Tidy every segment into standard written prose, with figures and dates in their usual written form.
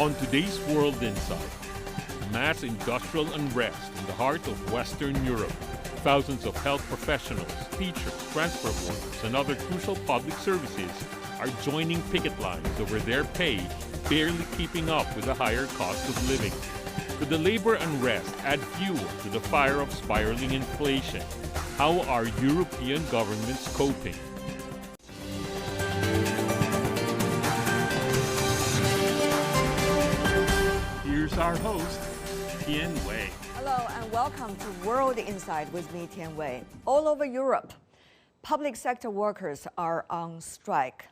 On today's World Insight, mass industrial unrest in the heart of Western Europe. Thousands of health professionals, teachers, transport workers, and other crucial public services are joining picket lines over their pay, barely keeping up with the higher cost of living. Could the labor unrest add fuel to the fire of spiraling inflation? How are European governments coping? Here's our host, Tian Wei. Hello and welcome to World Insight with me, Tian Wei. All over Europe, public sector workers are on strike,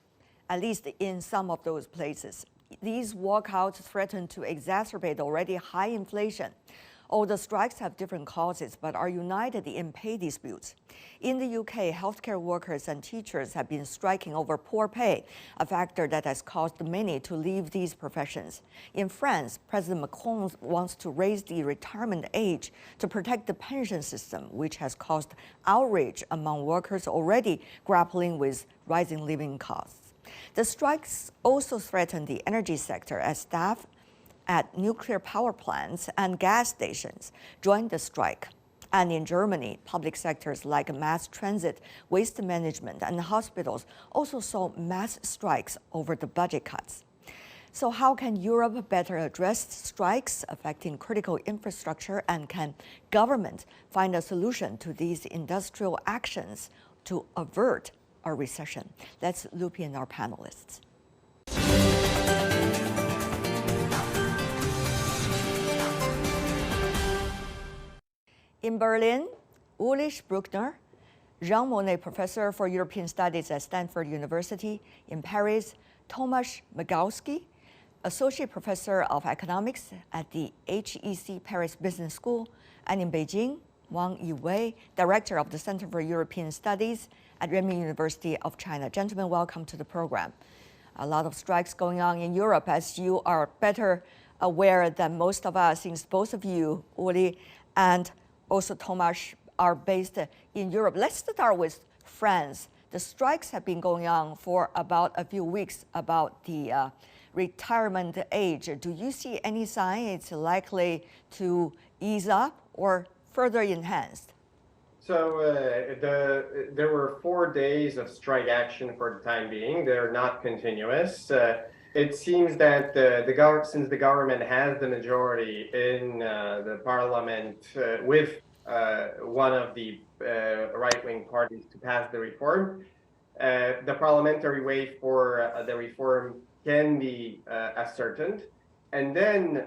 at least in some of those places. These walkouts threaten to exacerbate already high inflation. All the strikes have different causes, but are united in pay disputes. In the UK, healthcare workers and teachers have been striking over poor pay, a factor that has caused many to leave these professions. In France, President Macron wants to raise the retirement age to protect the pension system, which has caused outrage among workers already grappling with rising living costs. The strikes also threaten the energy sector as staff at nuclear power plants and gas stations joined the strike. And in Germany, public sectors like mass transit, waste management, and hospitals also saw mass strikes over the budget cuts. So how can Europe better address strikes affecting critical infrastructure, and can government find a solution to these industrial actions to avert a recession? Let's loop in our panelists. In Berlin, Ulrich Bruckner, Jean Monnet Professor for European Studies at Stanford University. In Paris, Tomasz Migałowski, Associate Professor of Economics at the HEC Paris Business School. And in Beijing, Wang Yiwei, Director of the Center for European Studies at Renmin University of China. Gentlemen, welcome to the program. A lot of strikes going on in Europe, as you are better aware than most of us, since both of you, Uli and also Tomasz, are based in Europe. Let's start with France. The strikes have been going on for about a few weeks about the retirement age. Do you see any sign it's likely to ease up or further enhanced? So there were 4 days of strike action for the time being. They're not continuous. It seems that since the government has the majority in the parliament with one of the right-wing parties to pass the reform, the parliamentary way for the reform can be ascertained. And then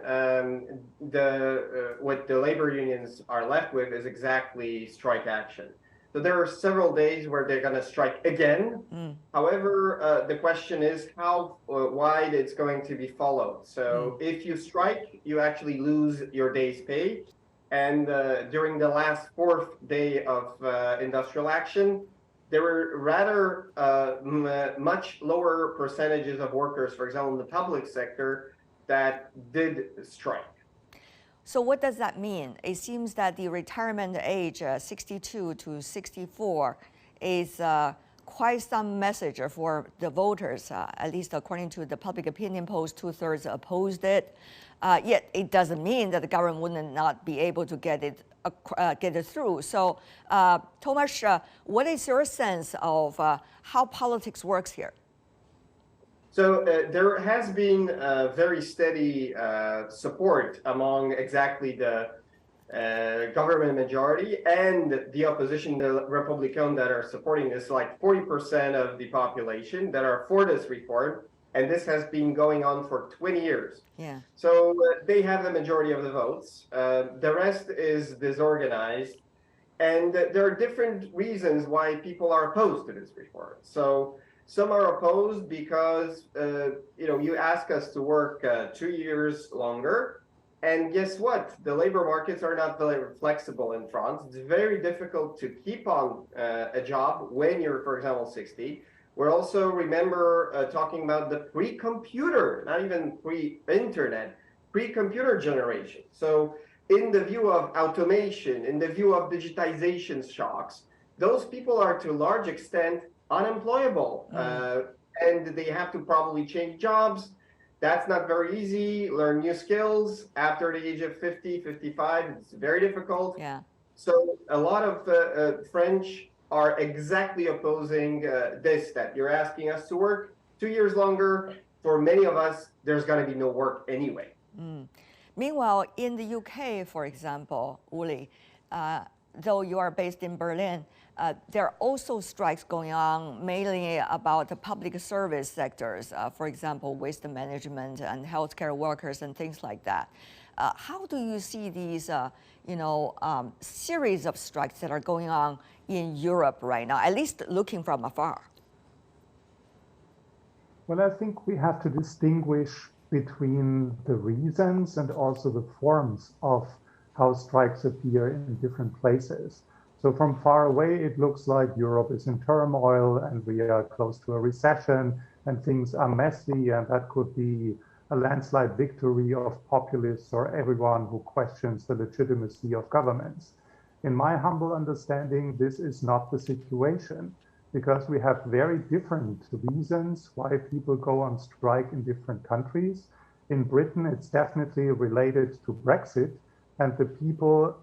what the labor unions are left with is exactly strike action. So there are several days where they're going to strike again. However, the question is how wide it's going to be followed. So if you strike, you actually lose your day's pay. And during the last 4th day of industrial action, there were rather much lower percentages of workers, for example, in the public sector, that did strike. So what does that mean? It seems that the retirement age, 62 to 64, is quite some message for the voters, at least according to the public opinion polls, 2/3 opposed it. Yet it doesn't mean that the government would not be able to get it through. So, Tomasz, what is your sense of how politics works here? So there has been very steady support among exactly the government majority and the opposition, the Republicans that are supporting this, like 40% of the population that are for this reform. And this has been going on for 20 years. Yeah. So they have the majority of the votes. The rest is disorganized. And there are different reasons why people are opposed to this reform. So some are opposed because, you ask us to work 2 years longer. And guess what? The labor markets are not very flexible in France. It's very difficult to keep on a job when you're, for example, 60. We're also, remember, talking about the pre-computer, not even pre-internet, pre-computer generation. So in the view of automation, in the view of digitization shocks, those people are to a large extent unemployable. And they have to probably change jobs. That's not very easy. Learn new skills after the age of 50, 55. It's very difficult. Yeah. So a lot of French are exactly opposing this, that you're asking us to work 2 years longer. For many of us, there's going to be no work anyway. Meanwhile, in the UK, for example, Uli, though you are based in Berlin, there are also strikes going on, mainly about the public service sectors, for example, waste management and healthcare workers and things like that. How do you see these, series of strikes that are going on in Europe right now, at least looking from afar? Well, I think we have to distinguish between the reasons and also the forms of how strikes appear in different places. So from far away, it looks like Europe is in turmoil and we are close to a recession and things are messy, and that could be a landslide victory of populists or everyone who questions the legitimacy of governments. In my humble understanding, this is not the situation, because we have very different reasons why people go on strike in different countries. In Britain, it's definitely related to Brexit, and the people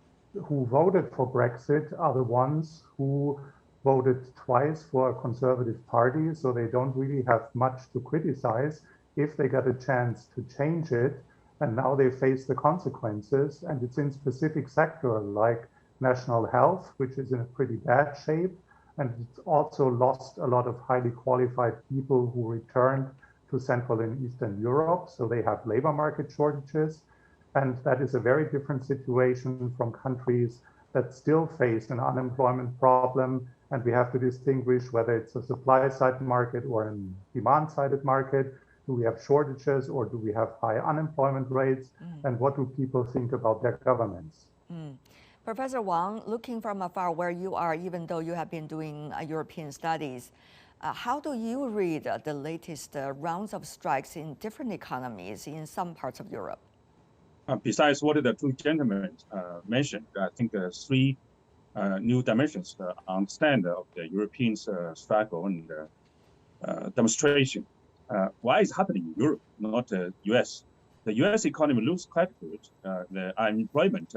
who voted for Brexit are the ones who voted twice for a conservative party, so they don't really have much to criticize if they got a chance to change it, and now they face the consequences, and it's in specific sector like national health, which is in a pretty bad shape, and it's also lost a lot of highly qualified people who returned to Central and Eastern Europe, so they have labor market shortages, and that is a very different situation from countries that still face an unemployment problem, and we have to distinguish whether it's a supply-side market or a demand-sided market. Do we have shortages or do we have high unemployment rates? And what do people think about their governments? Professor Wang, looking from afar where you are, even though you have been doing European studies, how do you read the latest rounds of strikes in different economies in some parts of Europe? Besides what the two gentlemen mentioned, I think there's three new dimensions to understand of the European struggle and demonstration. Why is happening in Europe, not the US? The US economy looks quite good. The unemployment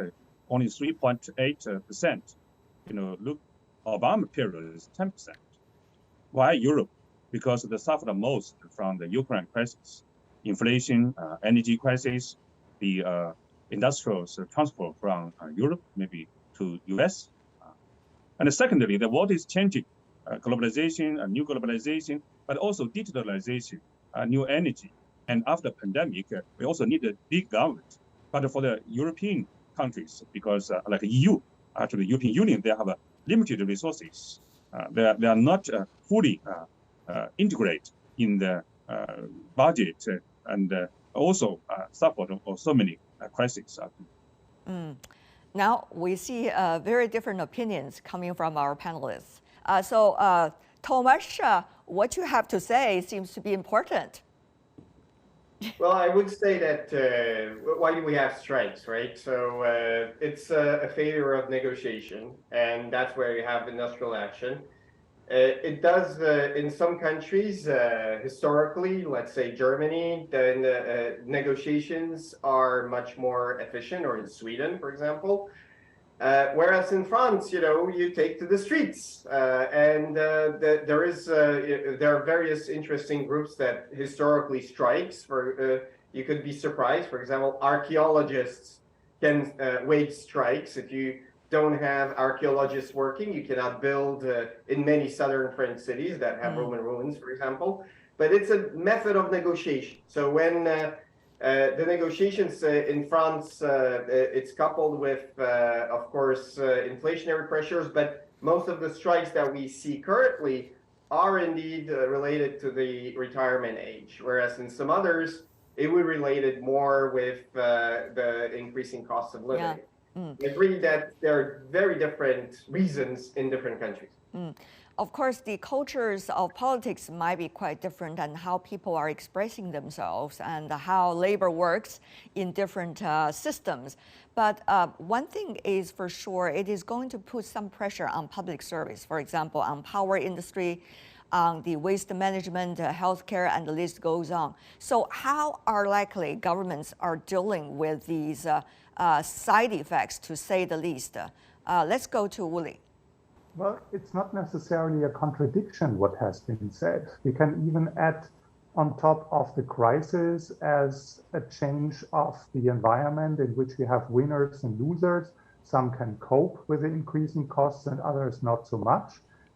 only 3.8%. Look, Obama period is 10%. Why Europe? Because they suffered the most from the Ukraine crisis, inflation, energy crisis, the industrial transport from Europe maybe to US. And secondly, the world is changing. Globalization, new globalization, but also digitalization, new energy. And after pandemic, we also need a big government. But for the European countries, because like EU, actually the European Union, they have limited resources. They are not fully integrated in the budget and also suffered so many crises. Now we see very different opinions coming from our panelists. So Thomas, what you have to say seems to be important. Well, I would say that why do we have strikes, right? So it's a failure of negotiation, and that's where you have industrial action. It does in some countries, historically, let's say Germany, then negotiations are much more efficient, or in Sweden, for example. Whereas in France, you take to the streets, and there are various interesting groups that historically strikes. You could be surprised. For example, archaeologists can wage strikes. If you don't have archaeologists working, you cannot build in many southern French cities that have Roman ruins, for example. But it's a method of negotiation. So when the negotiations in France, it's coupled with, of course, inflationary pressures, but most of the strikes that we see currently are indeed related to the retirement age, whereas in some others, it would be related more with the increasing cost of living. I agree that there are very different reasons in different countries. Of course, the cultures of politics might be quite different, and how people are expressing themselves and how labor works in different systems. But one thing is for sure, it is going to put some pressure on public service, for example, on power industry, on the waste management, healthcare, and the list goes on. So how are likely governments are dealing with these side effects, to say the least? Let's go to Woolley. Well, it's not necessarily a contradiction what has been said. We can even add on top of the crisis as a change of the environment in which we have winners and losers. Some can cope with the increasing costs and others not so much.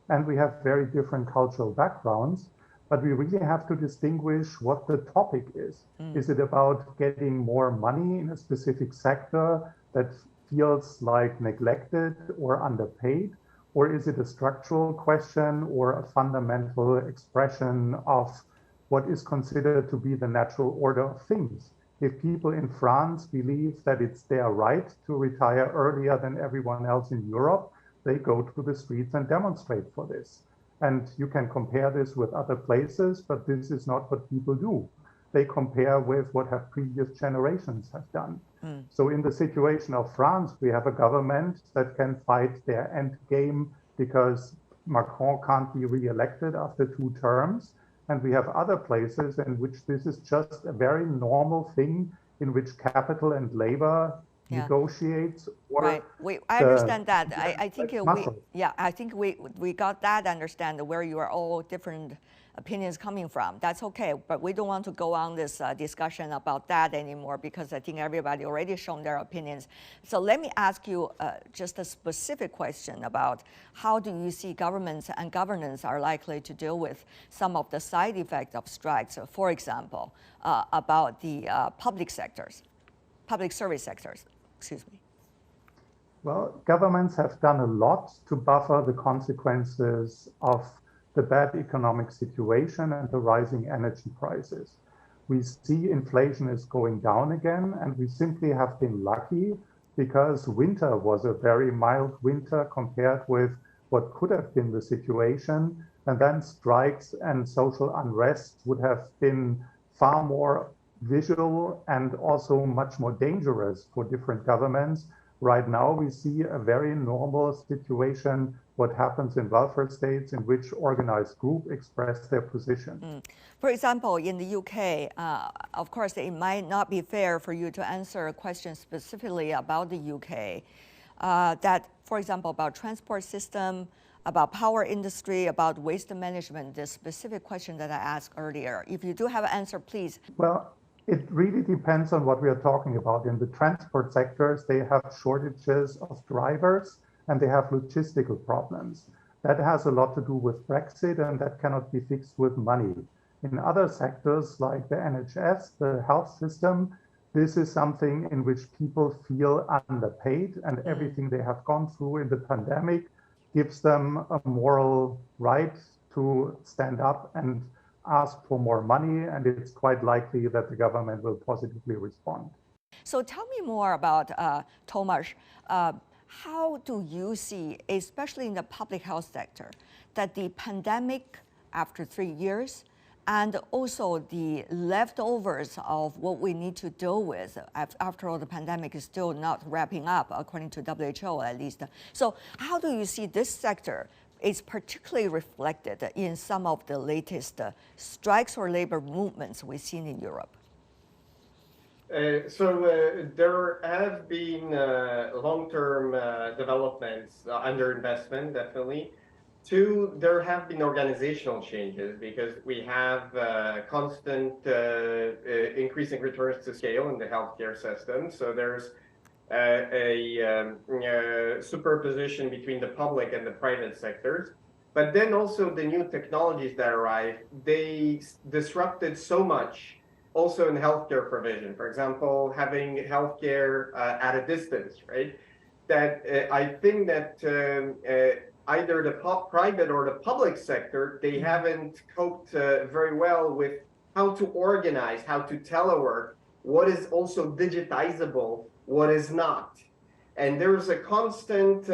And we have very different cultural backgrounds, but we really have to distinguish what the topic is. Is it about getting more money in a specific sector that feels like neglected or underpaid? Or is it a structural question or a fundamental expression of what is considered to be the natural order of things? If people in France believe that it's their right to retire earlier than everyone else in Europe, they go to the streets and demonstrate for this. And you can compare this with other places, but this is not what people do. They compare with what have previous generations have done. So in the situation of France, we have a government that can fight their end game because Macron can't be re-elected after 2 terms. And we have other places in which this is just a very normal thing in which capital and labor negotiates. Right. I understand that. I think I think we got that. Understand where you are all different opinions coming from. That's okay, but we don't want to go on this discussion about that anymore because I think everybody already shown their opinions. So let me ask you just a specific question about how do you see governments and governance are likely to deal with some of the side effects of strikes, for example, about the public service sectors, excuse me. Well, governments have done a lot to buffer the consequences of the bad economic situation and the rising energy prices. We see inflation is going down again, and we simply have been lucky because winter was a very mild winter compared with what could have been the situation. And then strikes and social unrest would have been far more visual and also much more dangerous for different governments. Right now, we see a very normal situation, what happens in welfare states in which organized groups express their position. For example, in the UK, of course, it might not be fair for you to answer a question specifically about the UK, that, for example, about transport system, about power industry, about waste management, the specific question that I asked earlier. If you do have an answer, please. Well, it really depends on what we are talking about. In the transport sectors, they have shortages of drivers and they have logistical problems. That has a lot to do with Brexit and that cannot be fixed with money. In other sectors like the NHS, the health system, this is something in which people feel underpaid and everything they have gone through in the pandemic gives them a moral right to stand up and ask for more money, and it's quite likely that the government will positively respond. So tell me more about, Tomasz, how do you see, especially in the public health sector, that the pandemic after 3 years and also the leftovers of what we need to deal with, after all, the pandemic is still not wrapping up, according to WHO at least. So how do you see this sector is particularly reflected in some of the latest strikes or labor movements we've seen in Europe? There have been long-term developments, underinvestment, definitely. 2, there have been organizational changes because we have constant increasing returns to scale in the healthcare system. So there's a superposition between the public and the private sectors. But then also the new technologies that arrived, they disrupted so much also in healthcare provision. For example, having healthcare at a distance, right? That I think that either the private or the public sector, they haven't coped very well with how to organize, how to telework, what is also digitizable, what is not. And there's a constant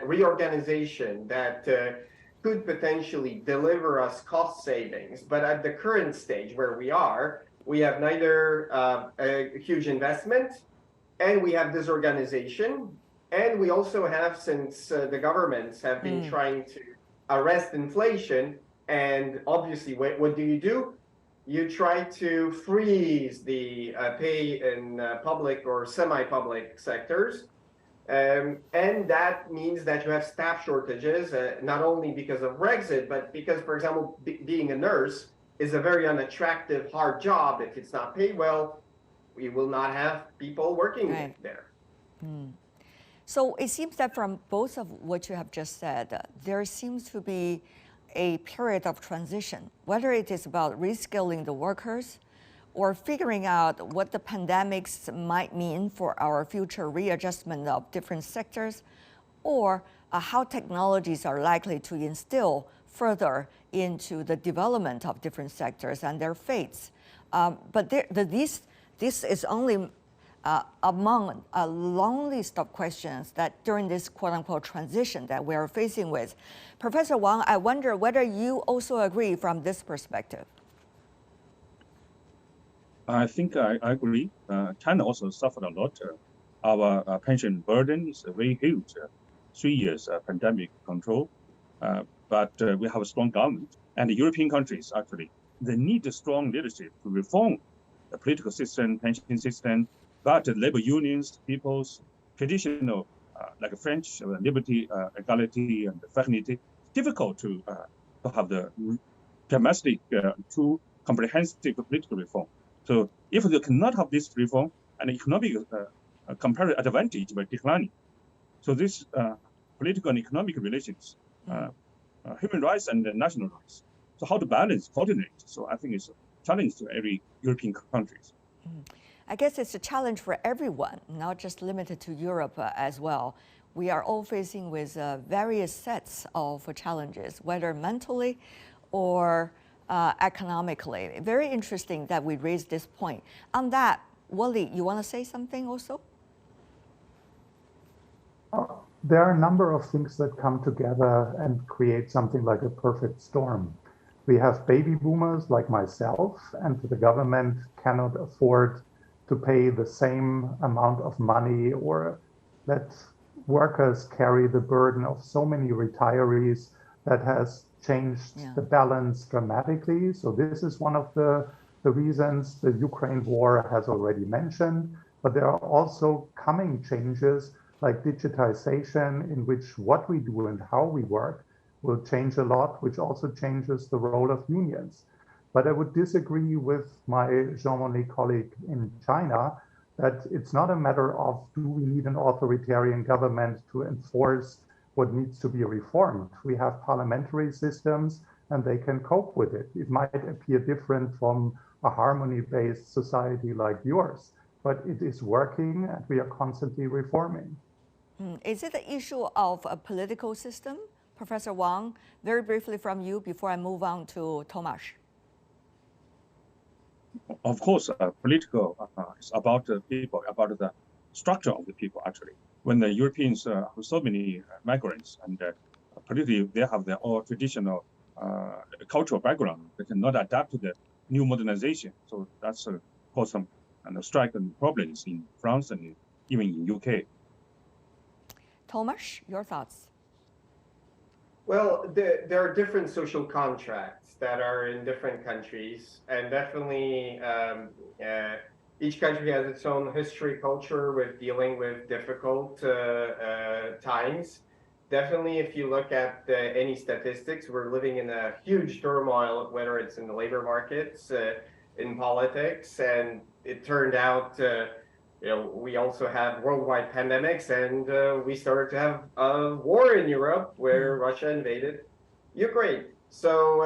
reorganization that could potentially deliver us cost savings. But at the current stage where we are, we have neither a huge investment and we have disorganization. And we also have, since the governments have been trying to arrest inflation, And obviously, what do? You try to freeze the pay in public or semi-public sectors. And that means that you have staff shortages, not only because of Brexit, but because, for example, being a nurse is a very unattractive, hard job. If it's not paid well, we will not have people working there. So it seems that from both of what you have just said, there seems to be a period of transition, whether it is about reskilling the workers or figuring out what the pandemics might mean for our future readjustment of different sectors, or how technologies are likely to instill further into the development of different sectors and their fates. But this is only among a long list of questions that during this quote-unquote transition that we are facing with. Professor Wang, I wonder whether you also agree from this perspective. I think I agree. China also suffered a lot. Our pension burden is very huge. 3 years pandemic control, but we have a strong government. And the European countries, actually, they need a strong leadership to reform the political system, pension system, but the labor unions, people's traditional, like French, liberty, equality, and fraternity, difficult to have the domestic, true, comprehensive political reform. So if they cannot have this reform, and economic comparative advantage by declining. So this political and economic relations, human rights and national rights. So how to balance, coordinate. So I think it's a challenge to every European countries. I guess it's a challenge for everyone, not just limited to Europe as well. We are all facing with various sets of challenges, whether mentally or economically. Very interesting that we raised this point. On that, Wally, you want to say something also? There are a number of things that come together and create something like a perfect storm. We have baby boomers like myself, and the government cannot afford to pay the same amount of money or let workers carry the burden of so many retirees. That has changed the balance dramatically. So this is one of the reasons. The Ukraine war has already mentioned, but there are also coming changes like digitization, in which what we do and how we work will change a lot, which also changes the role of unions. But I would disagree with my Jean-Monnet colleague in China that it's not a matter of do we need an authoritarian government to enforce what needs to be reformed. We have parliamentary systems and they can cope with it. It might appear different from a harmony-based society like yours, but it is working and we are constantly reforming. Is it the issue of a political system? Professor Wang, very briefly from you before I move on to Tomasz. Of course, political is about the people, about the structure of the people, actually. When the Europeans have so many migrants and politically they have their own traditional cultural background, they cannot adapt to the new modernization. So that's caused some strike and problems in France and even in UK. Tomasz, your thoughts? Well, there are different social contracts that are in different countries, and definitely each country has its own history, culture with dealing with difficult times. Definitely, if you look at any statistics, we're living in a huge turmoil, whether it's in the labor markets, in politics, and it turned out we also have worldwide pandemics, and we started to have a war in Europe where Russia invaded Ukraine. So,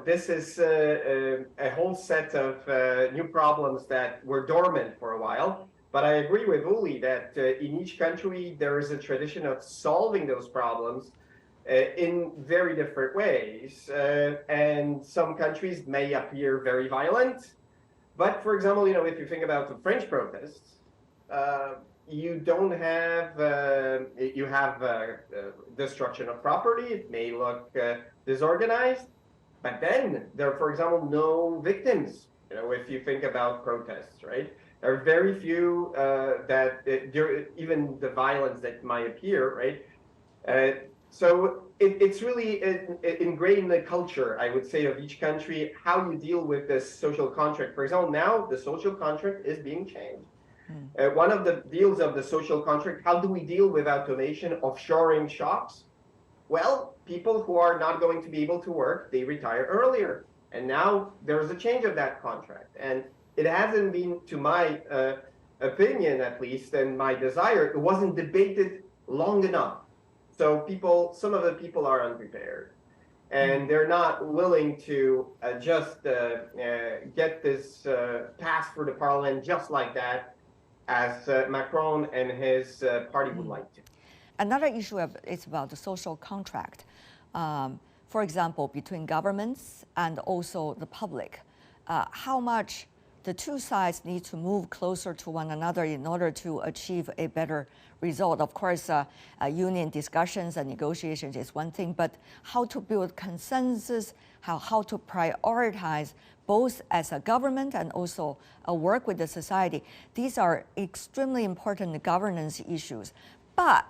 this is a whole set of new problems that were dormant for a while. But I agree with Uli that in each country, there is a tradition of solving those problems in very different ways. And some countries may appear very violent. But for example, if you think about the French protests, you don't have, you have destruction of property. It may look disorganized, but then there are, for example, no victims. If you think about protests, right? There are very few that even the violence that might appear, right? So it's really ingrained in the culture, I would say, of each country, how you deal with this social contract. For example, now the social contract is being changed. One of the deals of the social contract, how do we deal with automation, offshoring shops? Well, people who are not going to be able to work, they retire earlier. And now there's a change of that contract. And it hasn't been, to my opinion at least, and my desire, it wasn't debated long enough. So some of the people are unprepared. And they're not willing to just get this passed through the parliament just like that, as Macron and his party would like to. Another issue is about the social contract. For example, between governments and also the public, how much the two sides need to move closer to one another in order to achieve a better result. Of course, union discussions and negotiations is one thing, but how to build consensus, how to prioritize both as a government and also work with the society. These are extremely important governance issues. But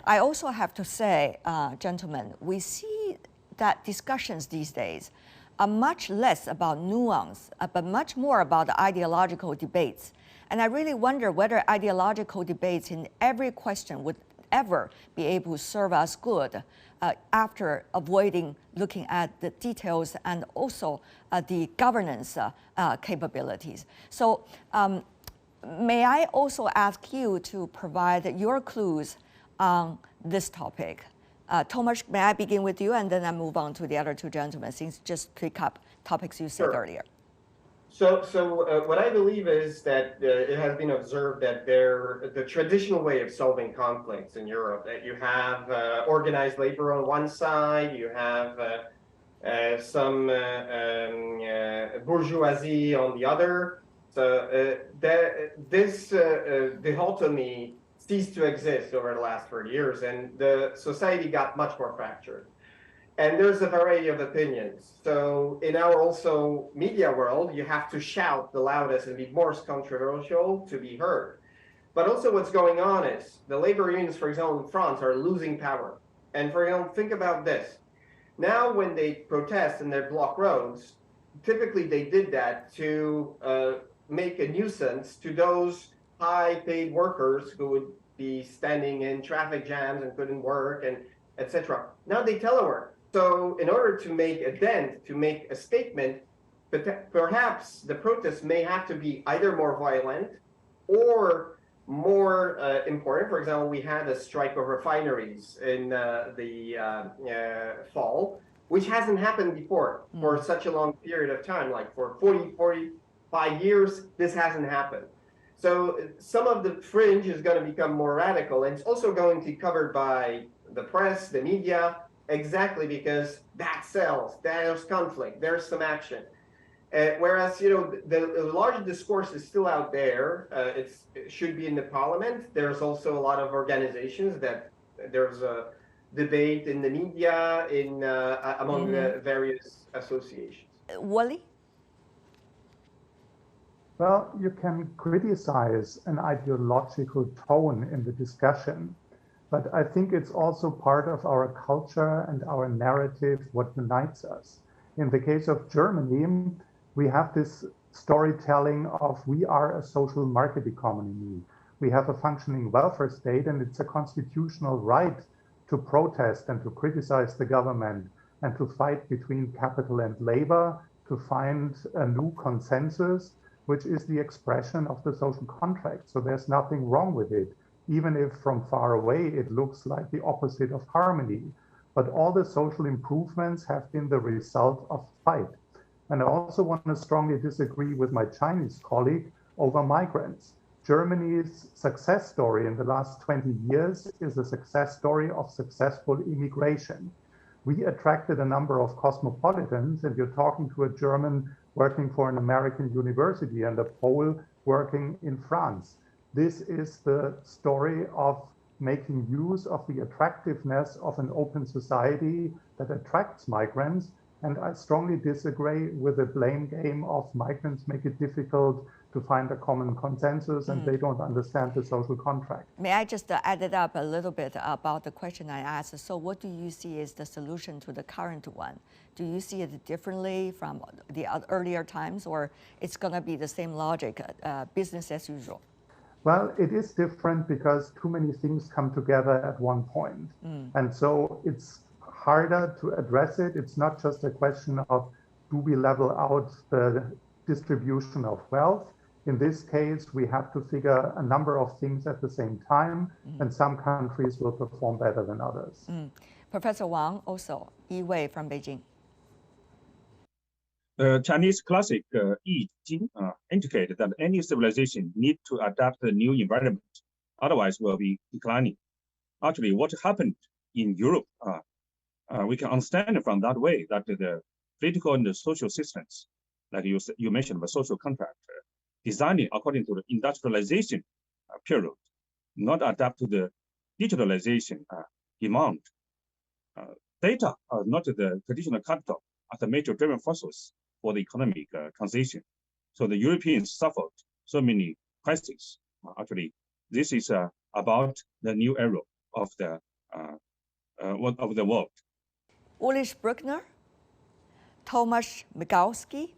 I also have to say, gentlemen, we see that discussions these days are much less about nuance, but much more about ideological debates. And I really wonder whether ideological debates in every question would ever be able to serve us good after avoiding looking at the details and also the governance capabilities. So may I also ask you to provide your clues on this topic? Thomas, may I begin with you, and then I move on to the other two gentlemen, since just pick up topics you said earlier. So what I believe is that it has been observed that the traditional way of solving conflicts in Europe, that you have organized labor on one side, you have some bourgeoisie on the other. So this dichotomy ceased to exist over the last 30 years, and the society got much more fractured. And there's a variety of opinions. So in our also media world, you have to shout the loudest and be most controversial to be heard. But also what's going on is the labor unions, for example, in France are losing power. And for example, think about this. Now when they protest and they block roads, typically they did that to make a nuisance to those high-paid workers who would be standing in traffic jams and couldn't work, and etc. Now they telework. So in order to make a dent, to make a statement, perhaps the protests may have to be either more violent or more important. For example, we had a strike of refineries in the fall, which hasn't happened before for such a long period of time, like for 45 years, this hasn't happened. So some of the fringe is going to become more radical, and it's also going to be covered by the press, the media, exactly because that sells, there's conflict, there's some action. Whereas, the larger discourse is still out there. It should be in the parliament. There's also a lot of organizations that there's a debate in the media, among the various associations. Wally? Well, you can criticize an ideological tone in the discussion, but I think it's also part of our culture and our narrative what unites us. In the case of Germany, we have this storytelling of we are a social market economy. We have a functioning welfare state, and it's a constitutional right to protest and to criticize the government and to fight between capital and labor to find a new consensus, which is the expression of the social contract. So there's nothing wrong with it, even if from far away it looks like the opposite of harmony. But all the social improvements have been the result of fight. And I also want to strongly disagree with my Chinese colleague over migrants. Germany's success story in the last 20 years is a success story of successful immigration. We attracted a number of cosmopolitans, and you're talking to a German working for an American university and a Pole working in France. This is the story of making use of the attractiveness of an open society that attracts migrants. And I strongly disagree with the blame game of migrants make it difficult to find a common consensus, and they don't understand the social contract. May I just add it up a little bit about the question I asked? So what do you see is the solution to the current one? Do you see it differently from the earlier times, or it's going to be the same logic, business as usual? Well, it is different because too many things come together at one point. And so it's harder to address it. It's not just a question of do we level out the distribution of wealth. In this case, we have to figure a number of things at the same time, and some countries will perform better than others. Professor Wang, also, Yi Wei from Beijing. The Chinese classic Yi Jing indicated that any civilization need to adapt to the new environment, otherwise will be declining. Actually, what happened in Europe, we can understand from that way that the political and the social systems, like you mentioned, the social contract, designing according to the industrialization period, not adapt to the digitalization demand. Data are not the traditional capital as the major driving forces for the economic transition. So the Europeans suffered so many crises. Actually, this is about the new era of the world. Ulrich Bruckner, Tomasz Migalski,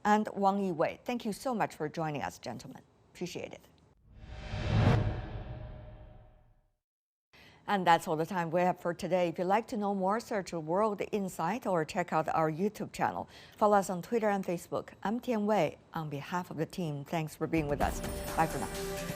and Wang Yi Wei. Thank you so much for joining us, gentlemen. Appreciate it. And that's all the time we have for today. If you'd like to know more, search World Insight or check out our YouTube channel. Follow us on Twitter and Facebook. I'm Tian Wei. On behalf of the team, thanks for being with us. Bye for now.